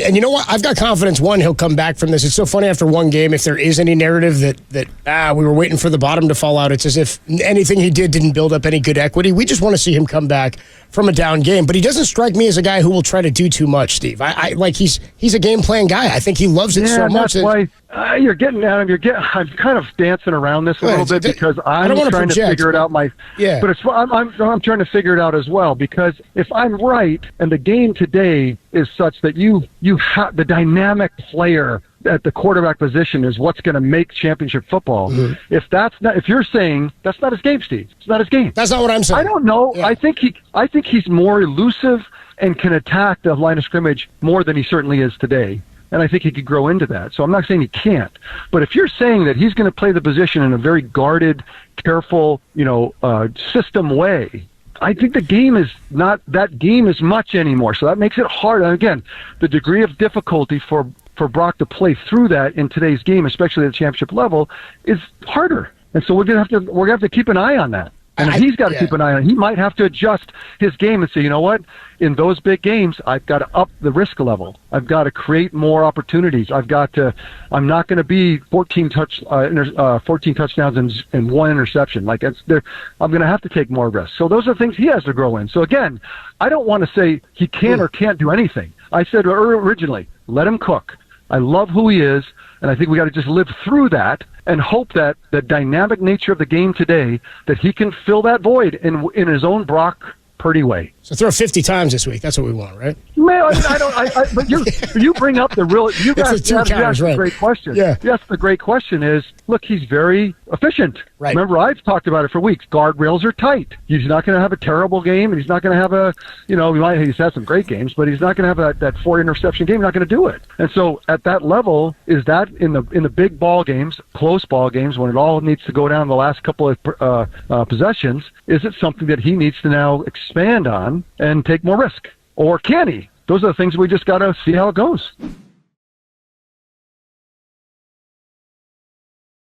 And you know what? I've got confidence, one, he'll come back from this. It's so funny after one game, if there is any narrative that we were waiting for the bottom to fall out, it's as if anything he did didn't build up any good equity. We just want to see him come back from a down game. But he doesn't strike me as a guy who will try to do too much, Steve. I like he's a game plan guy. I think he loves it so much. That's why you're getting at him. I'm kind of dancing around this a little bit because I'm trying to figure it out. But I'm trying to figure it out as well, because if I'm right and the game today is such that you have the dynamic player at the quarterback position is what's going to make championship football. Mm-hmm. If you're saying that's not his game, Steve, it's not his game. That's not what I'm saying. I don't know. Yeah. I think he's more elusive and can attack the line of scrimmage more than he certainly is today. And I think he could grow into that. So I'm not saying he can't. But if you're saying that he's going to play the position in a very guarded, careful, system way, I think the game is not that game as much anymore. So that makes it hard. And again, the degree of difficulty for Brock to play through that in today's game, especially at the championship level, is harder. And so we're gonna have to keep an eye on that. And he's got to keep an eye on it. He might have to adjust his game and say, you know what? In those big games, I've got to up the risk level. I've got to create more opportunities. I'm not going to be 14 touchdowns and one interception. I'm going to have to take more risks. So those are things he has to grow in. So again, I don't want to say he can or can't do anything. I said originally, let him cook. I love who he is, and I think we got to just live through that and hope that the dynamic nature of the game today, that he can fill that void in his own Brock Purdy way. So throw 50 times this week. That's what we want, right? Man, but you bring up the real. You guys asked a great question. Yeah. Yes, the great question is, look, he's very efficient. Right. Remember, I've talked about it for weeks. Guardrails are tight. He's not going to have a terrible game, and he's not going to have he's had some great games, but he's not going to have that 4 interception game. He's not going to do it. And so at that level, is that in the big ball games, close ball games, when it all needs to go down the last couple of possessions, is it something that he needs to now expand on and take more risk? Or can he? Those are the things we just got to see how it goes.